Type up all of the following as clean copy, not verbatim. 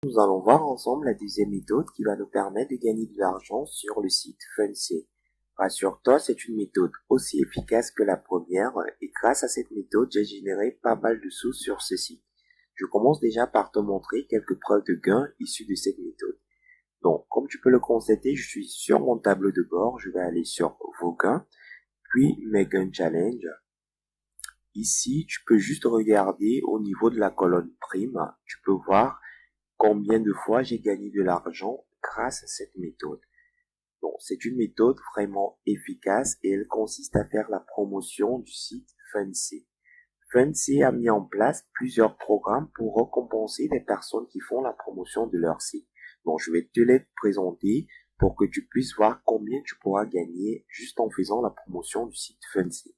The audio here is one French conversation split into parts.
Nous allons voir ensemble la deuxième méthode qui va nous permettre de gagner de l'argent sur le site Fundsy. Rassure-toi, c'est une méthode aussi efficace que la première et grâce à cette méthode, j'ai généré pas mal de sous sur ce site. Je commence déjà par te montrer quelques preuves de gains issues de cette méthode. Donc, comme tu peux le constater, je suis sur mon tableau de bord. Je vais aller sur vos gains, puis mes gains challenge. Ici, tu peux juste regarder au niveau de la colonne prime. Tu peux voir combien de fois j'ai gagné de l'argent grâce à cette méthode. Donc, c'est une méthode vraiment efficace et elle consiste à faire la promotion du site Fundsy. Fundsy a mis en place plusieurs programmes pour récompenser les personnes qui font la promotion de leur site. Donc, je vais te les présenter pour que tu puisses voir combien tu pourras gagner juste en faisant la promotion du site Fundsy.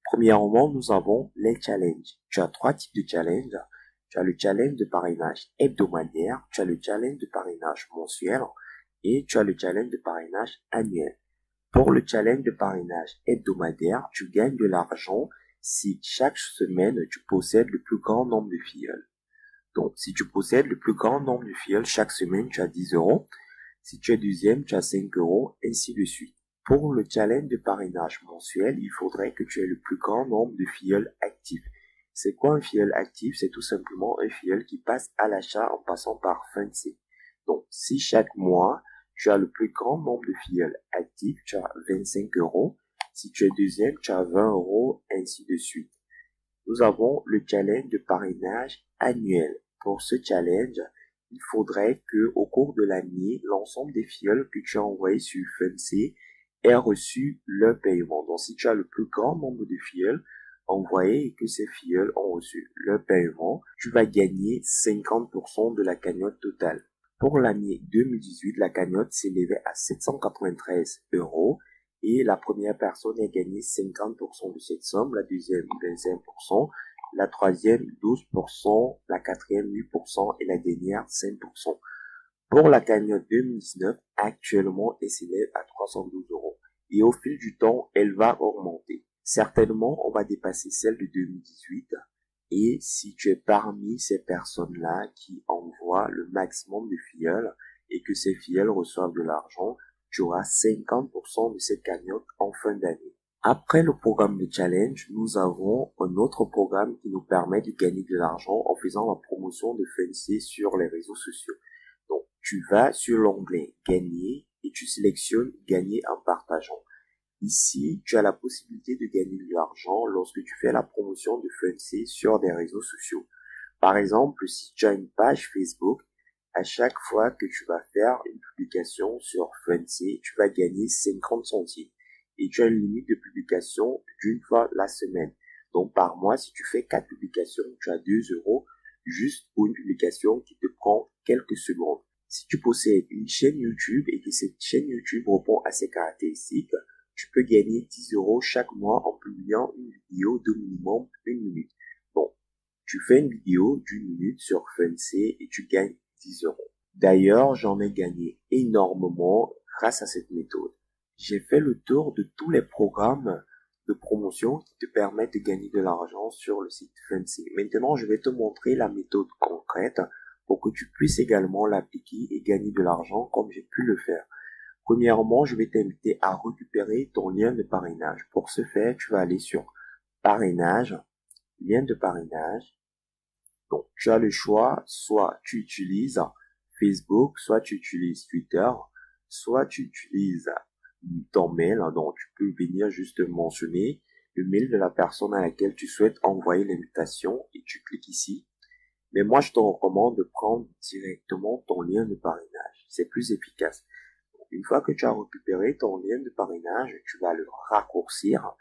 Premièrement, nous avons les challenges. Tu as trois types de challenges. Tu as le challenge de parrainage hebdomadaire, tu as le challenge de parrainage mensuel et tu as le challenge de parrainage annuel. Pour le challenge de parrainage hebdomadaire, tu gagnes de l'argent si chaque semaine tu possèdes le plus grand nombre de filleuls. Donc, si tu possèdes le plus grand nombre de filleuls, chaque semaine tu as 10 euros. Si tu es deuxième, tu as 5 euros, ainsi de suite. Pour le challenge de parrainage mensuel, il faudrait que tu aies le plus grand nombre de filleuls actifs. C'est quoi un filleul actif? C'est tout simplement un filleul qui passe à l'achat en passant par Fundsy. Donc, si chaque mois, tu as le plus grand nombre de filleuls actifs, tu as 25 euros. Si tu es deuxième, tu as 20 euros, ainsi de suite. Nous avons le challenge de parrainage annuel. Pour ce challenge, il faudrait que au cours de l'année, l'ensemble des filleuls que tu as envoyés sur Fundsy aient reçu leur paiement. Donc, si tu as le plus grand nombre de filleuls envoyés et que ces filleuls ont reçu leur paiement, tu vas gagner 50% de la cagnotte totale. Pour l'année 2018, la cagnotte s'élevait à 793 euros et la première personne a gagné 50% de cette somme, la deuxième 25%, la troisième 12%, la quatrième 8% et la dernière 5%. Pour la cagnotte 2019, actuellement, elle s'élève à 312 euros. Et au fil du temps, elle va augmenter. Certainement, on va dépasser celle de 2018. Et si tu es parmi ces personnes-là qui envoient le maximum de filleuls et que ces filleuls reçoivent de l'argent, tu auras 50% de cette cagnotte en fin d'année. Après le programme de challenge, nous avons un autre programme qui nous permet de gagner de l'argent en faisant la promotion de Fundsy sur les réseaux sociaux. Donc, tu vas sur l'onglet gagner et tu sélectionnes gagner en partageant. Ici, tu as la possibilité de gagner de l'argent lorsque tu fais la promotion de Fundsy sur des réseaux sociaux. Par exemple, si tu as une page Facebook, à chaque fois que tu vas faire une publication sur Fundsy, tu vas gagner 50 centimes. Et tu as une limite de publication d'une fois la semaine. Donc, par mois, si tu fais 4 publications, tu as 2 euros juste pour une publication qui te prend quelques secondes. Si tu possèdes une chaîne YouTube et que cette chaîne YouTube répond à ces caractéristiques, tu peux gagner 10 euros chaque mois en publiant une vidéo de minimum 1 minute. Bon, tu fais une vidéo d'une minute sur Fundsy et tu gagnes 10 euros. D'ailleurs, j'en ai gagné énormément grâce à cette méthode. J'ai fait le tour de tous les programmes de promotion qui te permettent de gagner de l'argent sur le site Fundsy. Maintenant, je vais te montrer la méthode concrète pour que tu puisses également l'appliquer et gagner de l'argent comme j'ai pu le faire. Premièrement, je vais t'inviter à récupérer ton lien de parrainage. Pour ce faire, tu vas aller sur parrainage, lien de parrainage. Donc, tu as le choix, soit tu utilises Facebook, soit tu utilises Twitter, soit tu utilises ton mail. Donc, tu peux venir juste mentionner le mail de la personne à laquelle tu souhaites envoyer l'invitation et tu cliques ici. Mais moi, je te recommande de prendre directement ton lien de parrainage. C'est plus efficace. Une fois que tu as récupéré ton lien de parrainage, tu vas le raccourcir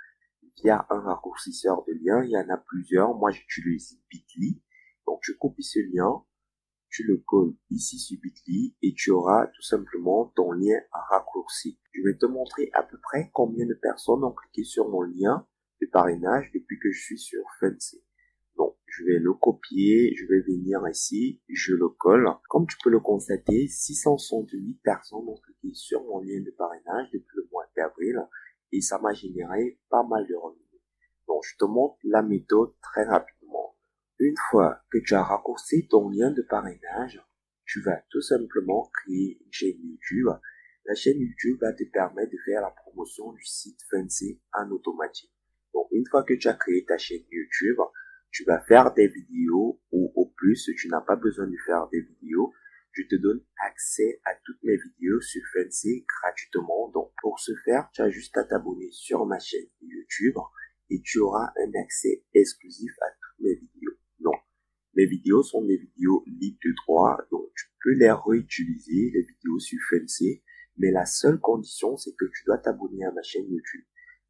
via un raccourcisseur de lien. Il y en a plusieurs. Moi, j'utilise Bitly. Donc, tu copies ce lien, tu le colles ici sur Bitly et tu auras tout simplement ton lien raccourci. Je vais te montrer à peu près combien de personnes ont cliqué sur mon lien de parrainage depuis que je suis sur Fundsy. Donc, je vais le copier, je vais venir ici, je le colle. Comme tu peux le constater, 668 personnes ont cliqué sur mon lien de parrainage depuis le mois d'avril et ça m'a généré pas mal de revenus. Donc, je te montre la méthode très rapidement. Une fois que tu as raccourci ton lien de parrainage, tu vas tout simplement créer une chaîne YouTube. La chaîne YouTube va te permettre de faire la promotion du site Funcy en automatique. Donc, une fois que tu as créé ta chaîne YouTube, tu vas faire des vidéos ou au plus, tu n'as pas besoin de faire des vidéos. Je te donne accès à toutes mes vidéos sur Funcy gratuitement. Donc, pour ce faire, tu as juste à t'abonner sur ma chaîne YouTube et tu auras un accès exclusif à toutes mes vidéos. Donc, mes vidéos sont des vidéos libres de droit, donc tu peux les réutiliser, les vidéos sur Funcy, mais la seule condition, c'est que tu dois t'abonner à ma chaîne YouTube.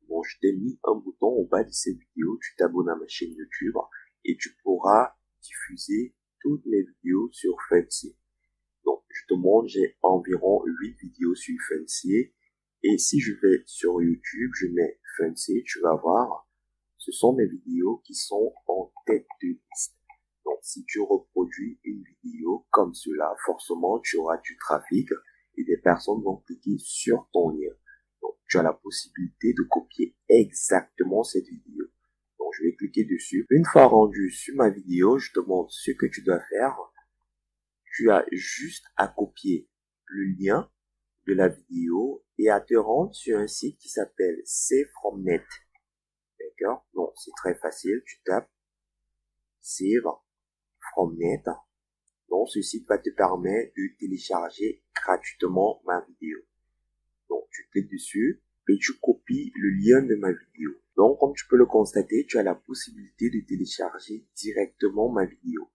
Bon, je t'ai mis un bouton au bas de cette vidéo, tu t'abonnes à ma chaîne YouTube et tu pourras diffuser toutes mes vidéos sur Funcy. Donc, je te montre, j'ai environ 8 vidéos sur Funcy. Et si je vais sur YouTube, je mets Funcy, tu vas voir, ce sont mes vidéos qui sont en tête de liste. Donc, si tu reproduis une vidéo comme cela, forcément, tu auras du trafic et des personnes vont cliquer sur ton lien. Donc, tu as la possibilité de copier exactement cette vidéo. Donc, je vais cliquer dessus. Une fois rendu sur ma vidéo, je te montre ce que tu dois faire. Tu as juste à copier le lien de la vidéo et à te rendre sur un site qui s'appelle SaveFromNet. D'accord? Donc, c'est très facile. Tu tapes SaveFromNet. Donc, ce site va te permettre de télécharger gratuitement ma vidéo. Donc, tu cliques dessus et tu copies le lien de ma vidéo. Donc, comme tu peux le constater, tu as la possibilité de télécharger directement ma vidéo.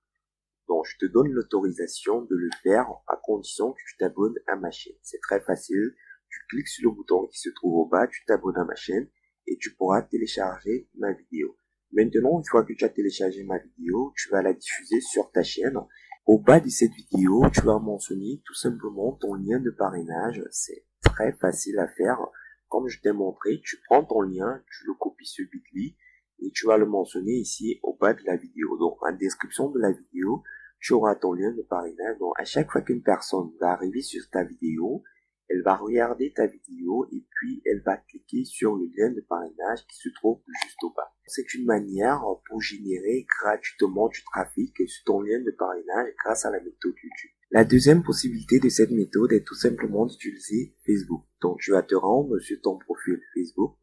Donc, je te donne l'autorisation de le faire à condition que tu t'abonnes à ma chaîne. C'est très facile. Tu cliques sur le bouton qui se trouve au bas, tu t'abonnes à ma chaîne et tu pourras télécharger ma vidéo. Maintenant, une fois que tu as téléchargé ma vidéo, tu vas la diffuser sur ta chaîne. Au bas de cette vidéo, tu vas mentionner tout simplement ton lien de parrainage. C'est très facile à faire. Comme je t'ai montré, tu prends ton lien, tu le copies sur Bitly et tu vas le mentionner ici au bas de la vidéo. Donc, en description de la vidéo, tu auras ton lien de parrainage. Donc, à chaque fois qu'une personne va arriver sur ta vidéo, elle va regarder ta vidéo et puis elle va cliquer sur le lien de parrainage qui se trouve juste au bas. C'est une manière pour générer gratuitement du trafic sur ton lien de parrainage grâce à la méthode YouTube. La deuxième possibilité de cette méthode est tout simplement d'utiliser Facebook. Donc, tu vas te rendre sur ton profil Facebook.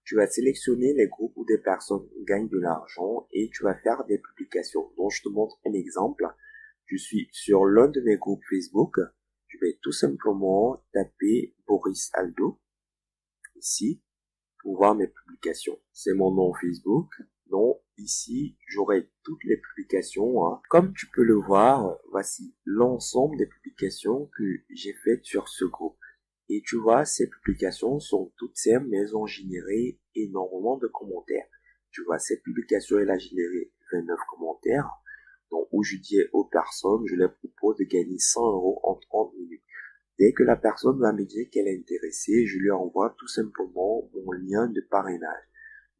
Tu vas sélectionner les groupes où des personnes gagnent de l'argent et tu vas faire des publications. Donc, je te montre un exemple. Je suis sur l'un de mes groupes Facebook. Je vais tout simplement taper Boris Aldo ici pour voir mes publications. C'est mon nom Facebook. Donc, ici, j'aurai toutes les publications. Comme tu peux le voir, voici l'ensemble des publications que j'ai faites sur ce groupe. Et tu vois, ces publications sont toutes simples, mais elles ont généré énormément de commentaires. Tu vois, cette publication, elle a généré 29 commentaires. Donc, où je dis aux personnes, je leur propose de gagner 100 € en 30 minutes. Dès que la personne va me dire qu'elle est intéressée, je lui envoie tout simplement mon lien de parrainage.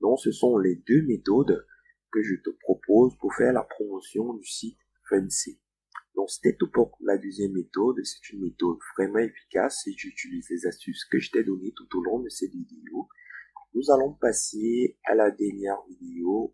Donc, ce sont les deux méthodes que je te propose pour faire la promotion du site Funcy. Donc, c'était tout pour la deuxième méthode. C'est une méthode vraiment efficace si tu utilises les astuces que je t'ai données tout au long de cette vidéo. Nous allons passer à la dernière vidéo